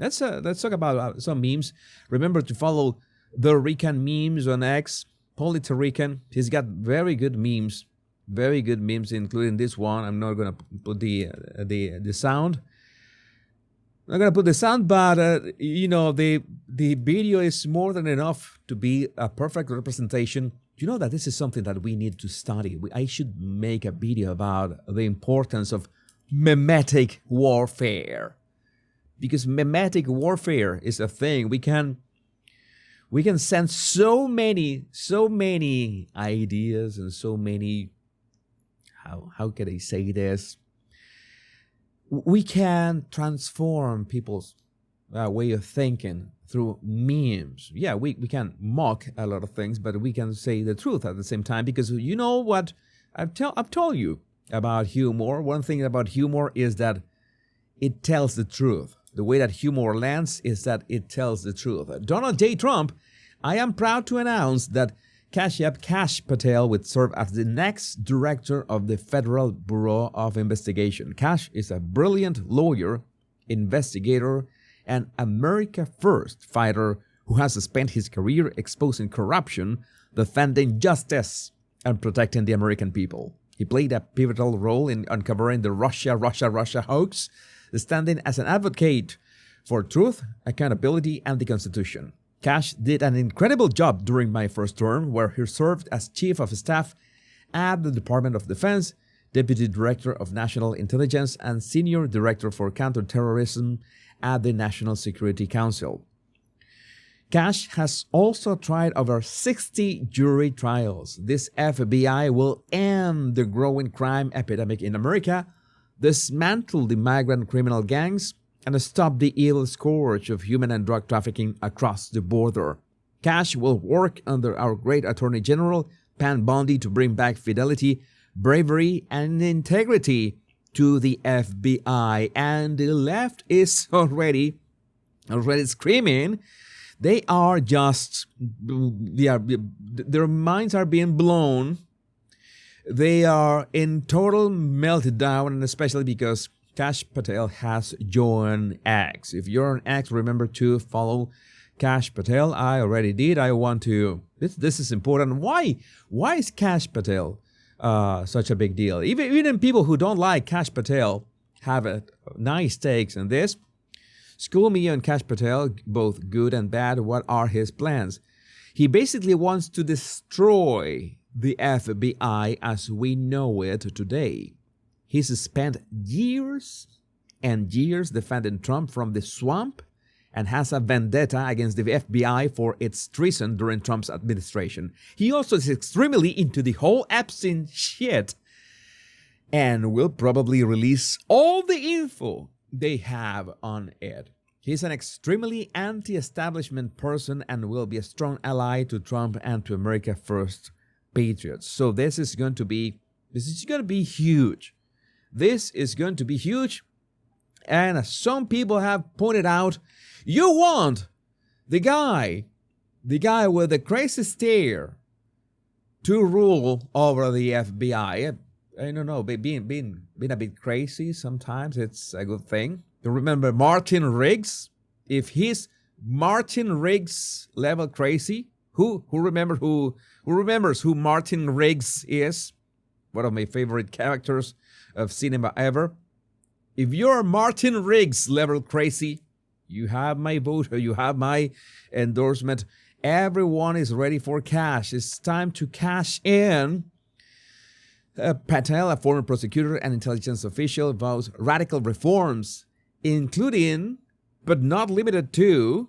Let's talk about some memes. Remember to follow the Rican memes on X. Rican. He's got very good memes, including this one. I'm not gonna put the sound. I'm not gonna put the sound, but the video is more than enough to be a perfect representation. You know that this is something that we need to study. I should make a video about the importance of mimetic warfare, because mimetic warfare is a thing. We can send so many ideas and so many, how can I say this? We can transform people's way of thinking through memes. Yeah, we can mock a lot of things, but we can say the truth at the same time, because you know what I've told you about humor. One thing about humor is that it tells the truth. The way that humor lands is that it tells the truth. Donald J. Trump, I am proud to announce that Kash Patel would serve as the next director of the Federal Bureau of Investigation. Kash is a brilliant lawyer, investigator, and America First fighter who has spent his career exposing corruption, defending justice, and protecting the American people. He played a pivotal role in uncovering the Russia hoax, standing as an advocate for truth, accountability, and the Constitution. Kash did an incredible job during my first term, where he served as Chief of Staff at the Department of Defense, Deputy Director of National Intelligence, and Senior Director for Counterterrorism at the National Security Council. Kash has also tried over 60 jury trials. This FBI will end the growing crime epidemic in America, dismantle the migrant criminal gangs, and stop the evil scourge of human and drug trafficking across the border. Kash will work under our great Attorney General, Pam Bondi, to bring back fidelity, bravery, and integrity to the FBI. And the left is already screaming. Their minds are being blown. They are in total meltdown, and especially because Kash Patel has joined X. If you're on X, remember to follow Kash Patel. I already did. I want to. This is important. Why is Kash Patel such a big deal? Even people who don't like Kash Patel have a nice takes on this. School me on Kash Patel, both good and bad. What are his plans? He basically wants to destroy the FBI as we know it today. He's spent years and years defending Trump from the swamp and has a vendetta against the FBI for its treason during Trump's administration. He also is extremely into the whole Epstein shit and will probably release all the info they have on it. He's an extremely anti-establishment person and will be a strong ally to Trump and to America First patriots. So this is going to be huge. This is going to be huge. And as some people have pointed out, you want the guy with the crazy stare to rule over the FBI. I don't know, being a bit crazy sometimes, it's a good thing. You remember Martin Riggs? If he's Martin Riggs level crazy, who remembers who Martin Riggs is? One of my favorite characters of cinema ever. If you're Martin Riggs level crazy, you have my vote, or you have my endorsement. Everyone is ready for cash. It's time to cash in. Patel, a former prosecutor and intelligence official, vows radical reforms, including, but not limited to,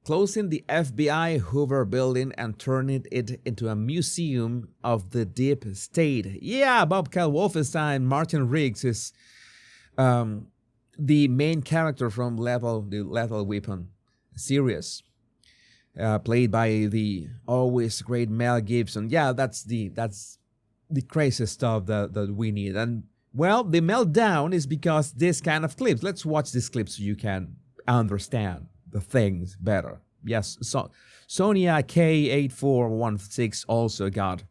closing the FBI Hoover building and turning it into a museum of the deep state. Yeah, Bob Wolfenstein, Martin Riggs is the main character from the Lethal Weapon series, played by the always great Mel Gibson. Yeah, that's the crazy stuff that we need. And well, the meltdown is because this kind of clips. Let's watch this clip so you can understand the things better. Yes, so Sonia K8416 also got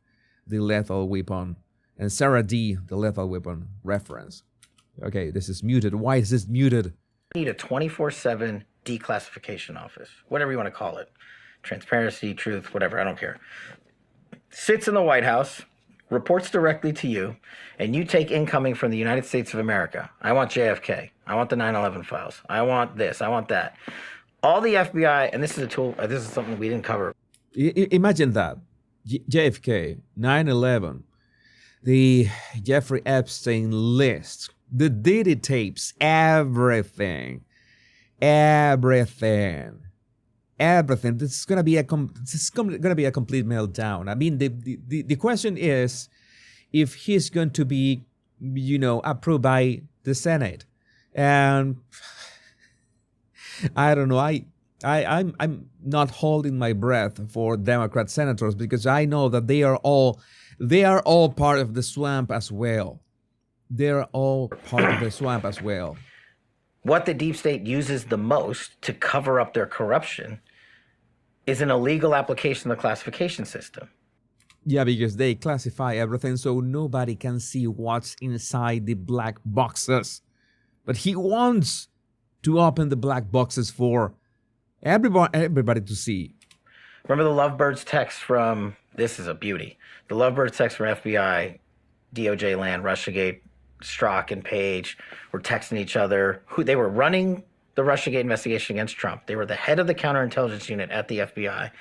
the Lethal Weapon, and Sarah D, the Lethal Weapon reference. Okay, this is muted. Why is this muted? need a 24/7 declassification office, whatever you want to call it. Transparency, truth, whatever, I don't care. Sits in the White House, reports directly to you, and you take incoming from the United States of America. I want JFK. I want the 9/11 files. I want this. I want that. All the FBI, and this is a tool, this is something we didn't cover. Imagine that. JFK, 9/11, the Jeffrey Epstein list, the Diddy tapes, everything. This is gonna be a complete meltdown. I mean, the question is if he's going to be, approved by the Senate, and I don't know. I'm not holding my breath for Democrat senators because I know that they are all part of the swamp as well. They're all part of the swamp as well. What the deep state uses the most to cover up their corruption is an illegal application of the classification system. Yeah, because they classify everything so nobody can see what's inside the black boxes. But he wants to open the black boxes for everybody to see. Remember the Lovebirds text from, this is a beauty, the Lovebirds text from FBI, DOJ land, Russiagate, Strzok and Page were texting each other. They were running the Russiagate investigation against Trump. They were the head of the counterintelligence unit at the FBI,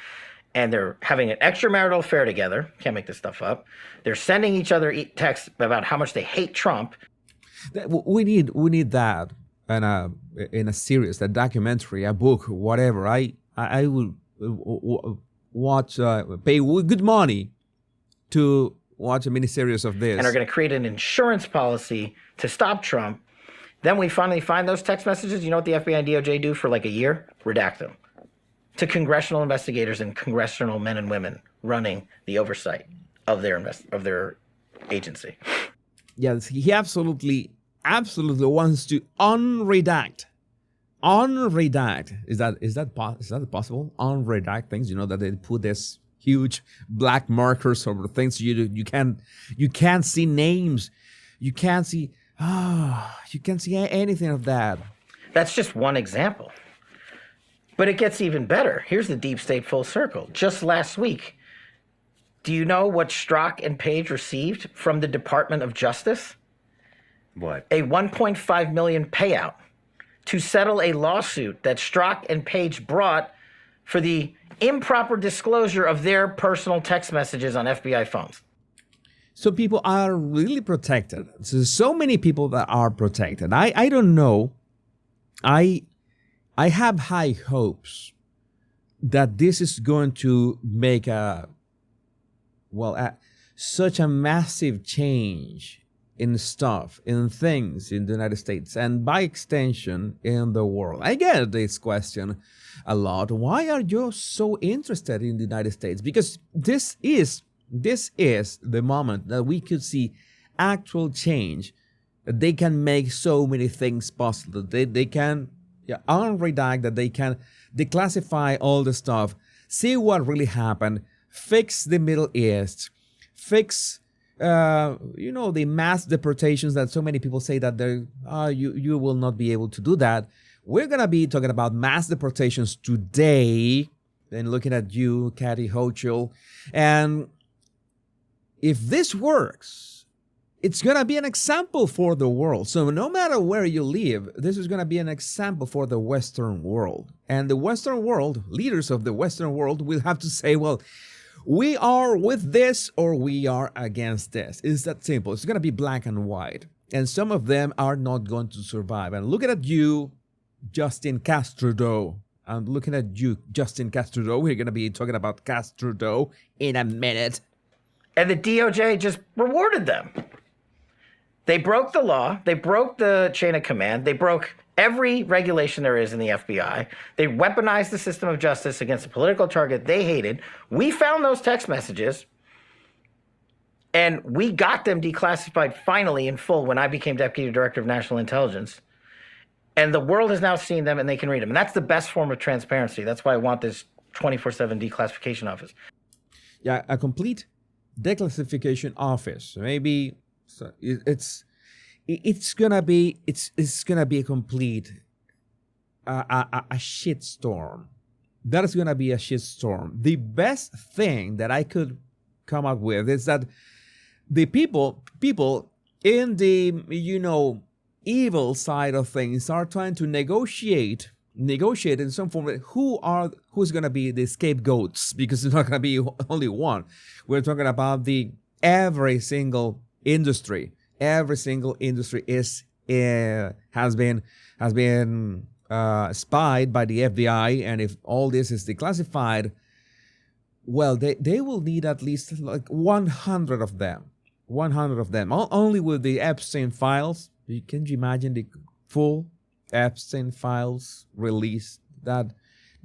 and they're having an extramarital affair together. Can't make this stuff up. They're sending each other texts about how much they hate Trump. We need that in a series, a documentary, a book, whatever. I will watch, pay good money to watch a miniseries of this. And are going to create an insurance policy to stop Trump. Then we finally find those text messages. You know what the FBI and DOJ do for like a year? Redact them to congressional investigators and congressional men and women running the oversight of their agency. Yes, he absolutely wants to unredact. Is that possible? Unredact things. You know that they put this huge black markers over things. You can't see names. You can't see anything of that. That's just one example. But it gets even better. Here's the deep state full circle. Just last week, do you know what Strzok and Page received from the Department of Justice? What? A $1.5 million payout to settle a lawsuit that Strzok and Page brought for the improper disclosure of their personal text messages on FBI phones. So people are really protected. So many people that are protected. I don't know. I have high hopes that this is going to make such a massive change in stuff, in things in the United States, and by extension in the world. I get this question a lot. Why are you so interested in the United States? Because this is the moment that we could see actual change. That they can make so many things possible. They can unredact, that they can declassify all the stuff, see what really happened, fix the Middle East, fix the mass deportations that so many people say that you will not be able to do that. We're going to be talking about mass deportations today, and looking at you, Kathy Hochul. And if this works, it's going to be an example for the world. So no matter where you live, this is going to be an example for the Western world. And the Western world, leaders of the Western world will have to say, well, we are with this or we are against this. It's that simple. It's going to be black and white. And some of them are not going to survive. And looking at you, Justin Trudeau. I'm looking at you, Justin Trudeau. We're going to be talking about Trudeau in a minute. And the DOJ just rewarded them. They broke the law. They broke the chain of command. They broke every regulation there is in the FBI. They weaponized the system of justice against a political target they hated. We found those text messages, and we got them declassified finally in full when I became Deputy Director of National Intelligence. And the world has now seen them, and they can read them. And that's the best form of transparency. That's why I want this 24/7 declassification office. Yeah, a complete declassification office. Maybe it's gonna be a complete a shitstorm. That is going to be a shitstorm. The best thing that I could come up with is that the people in the evil side of things are trying to negotiate in some form who's going to be the scapegoats, because it's not going to be only one. We're talking about every single industry is has been spied by the FBI, and if all this is declassified, well, they will need at least like 100 of them. 100 of them, only with the Epstein files. Can you imagine the full Epstein files released? That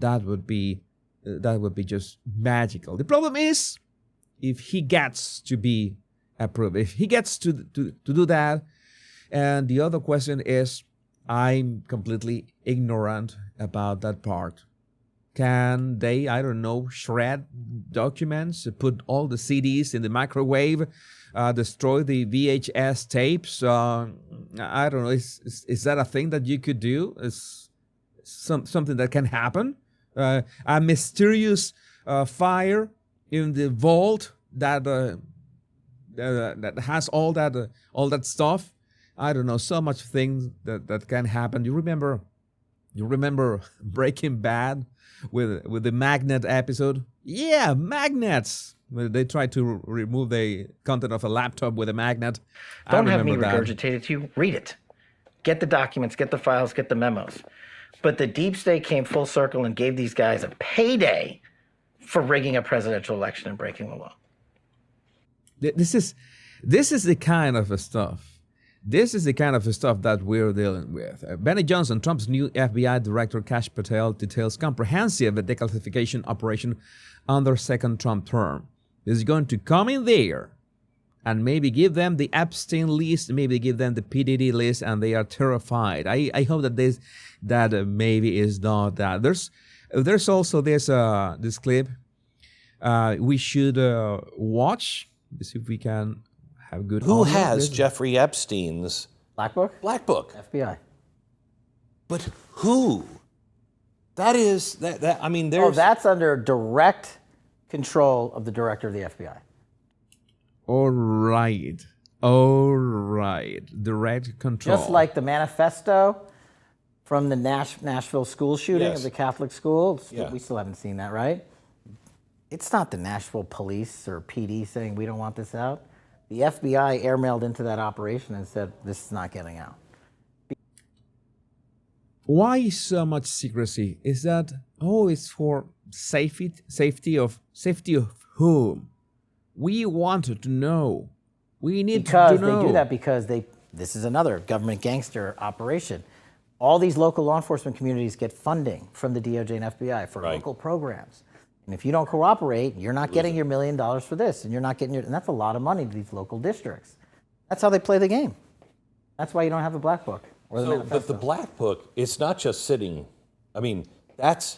would be just magical. The problem is, if he gets to be approved, if he gets to do that, and the other question is, I'm completely ignorant about that part. Can they, I don't know, shred documents, put all the CDs in the microwave, destroy the VHS tapes? I don't know. Is that a thing that you could do? Is something that can happen? A mysterious fire in the vault that has all that stuff. I don't know. So much things that can happen. You remember Breaking Bad with the magnet episode? Yeah, magnets. They tried to remove the content of a laptop with a magnet. Don't have me regurgitate it to you. Read it. Get the documents, get the files, get the memos. But the deep state came full circle and gave these guys a payday for rigging a presidential election and breaking the law. This is the kind of stuff. This is the kind of stuff that we're dealing with. Benny Johnson, Trump's new FBI Director Kash Patel, details comprehensive declassification operation under second Trump term. He's going to come in there and maybe give them the Epstein list, maybe give them the PDD list, and they are terrified. I hope that maybe is not that. There's also this clip we should watch. Let's see if we can have good. Who has Jeffrey Epstein's Black Book? Black Book. FBI. But who? That is that. I mean, there's. Oh, that's under direct control of the director of the FBI. All right. Direct control. Just like the manifesto from the Nashville school shooting of the Catholic school. Yeah. We still haven't seen that, right? It's not the Nashville police or PD saying we don't want this out. The FBI airmailed into that operation and said this is not getting out. Why so much secrecy? Is that it's for safety of whom? We wanted to know. We need to know. Because they do that because this is another government gangster operation. All these local law enforcement communities get funding from the DOJ and FBI for local programs. And if you don't cooperate, you're not getting your $1 million for this, and you're not getting and that's a lot of money to these local districts. That's how they play the game. That's why you don't have a Black Book or the manifesto. But the Black Book, it's not just sitting. I mean, that's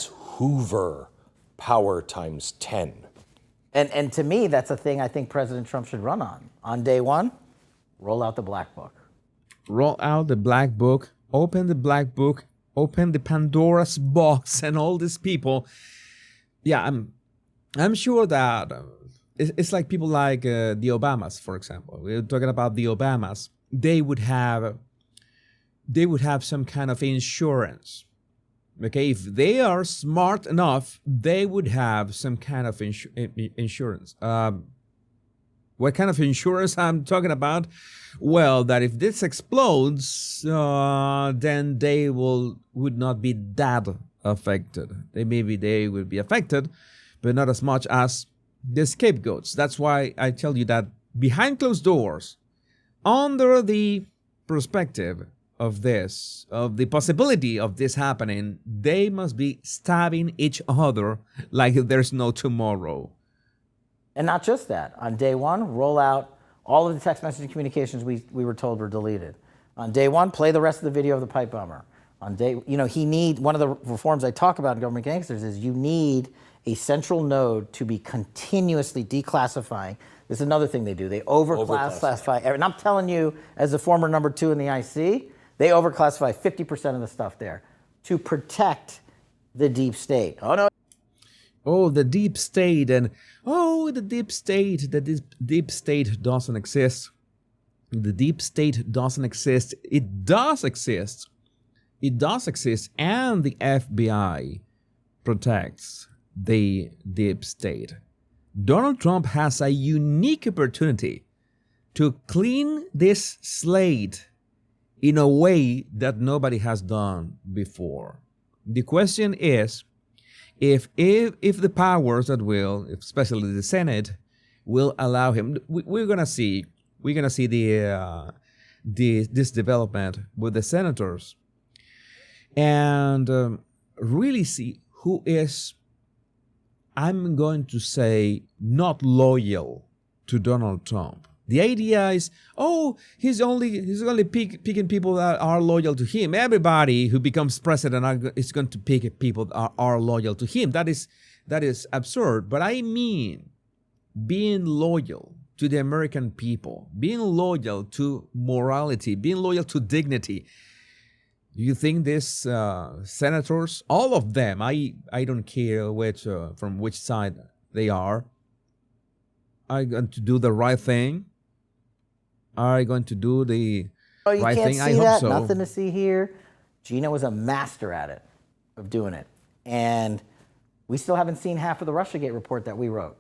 Hoover power times 10. And to me, that's a thing I think President Trump should run on. On day one, roll out the Black Book. Roll out the Black Book. Open the Black Book. Open the Pandora's box, and all these people. Yeah, I'm sure that it's like people like the Obamas, for example. We're talking about the Obamas. They would have some kind of insurance. Okay, if they are smart enough, they would have some kind of insurance. What kind of insurance I'm talking about? Well, that if this explodes, then they would not be that affected. They would be affected, but not as much as the scapegoats. That's why I tell you that behind closed doors, under the perspective of the possibility of this happening, they must be stabbing each other like there's no tomorrow. And not just that. On day one, roll out all of the text messaging communications we were told were deleted. On day one, play the rest of the video of the pipe bomber. On day, one of the reforms I talk about in government gangsters is you need a central node to be continuously declassifying. This is another thing they do. They overclassify. And I'm telling you, as a former number 2 in the IC, They overclassify 50% of the stuff there to protect the deep state. Oh, no. Oh, the deep state, and the deep state, deep state doesn't exist. The deep state doesn't exist. It does exist. It does exist, and the FBI protects the deep state. Donald Trump has a unique opportunity to clean this slate in a way that nobody has done before. The question is, if the powers that will, especially the Senate, will allow him, we're gonna see this development with the senators, and really see who is, I'm going to say, not loyal to Donald Trump. The idea is, he's only picking people that are loyal to him. Everybody who becomes president is going to pick people that are loyal to him. That is absurd. But I mean, being loyal to the American people, being loyal to morality, being loyal to dignity. You think these senators, all of them, I don't care from which side they are going to do the right thing? Are going to do the right thing? I hope so. Nothing to see here. Gina was a master at it, of doing it. And we still haven't seen half of the Russiagate report that we wrote.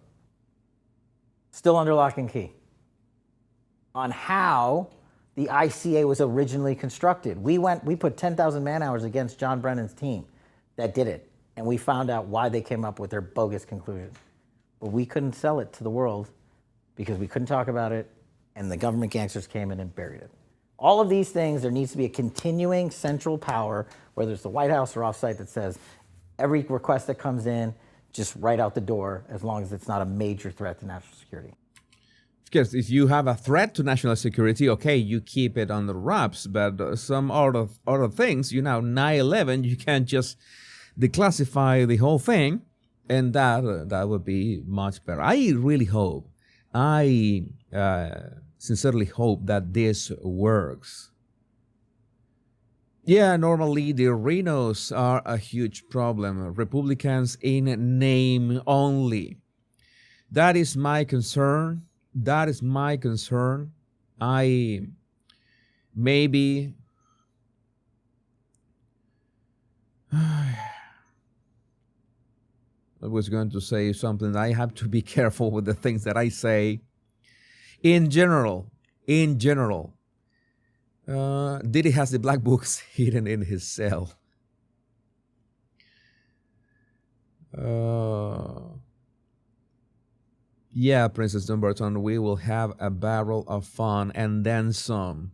Still under lock and key. On how the ICA was originally constructed. We put 10,000 man hours against John Brennan's team that did it. And we found out why they came up with their bogus conclusions. But we couldn't sell it to the world because we couldn't talk about it, and the government gangsters came in and buried it. All of these things, there needs to be a continuing central power, whether it's the White House or offsite, that says every request that comes in, just right out the door, as long as it's not a major threat to national security. Because if you have a threat to national security, okay, you keep it on the wraps, but some other things, 9/11, you can't just declassify the whole thing, and that would be much better. I really hope, I sincerely hope that this works. Yeah, normally the rhinos are a huge problem. Republicans in name only. That is my concern. That is my concern. I was going to say something. I have to be careful with the things that I say. In general, Diddy has the black books hidden in his cell. Yeah, Princess Dumbarton, we will have a barrel of fun and then some.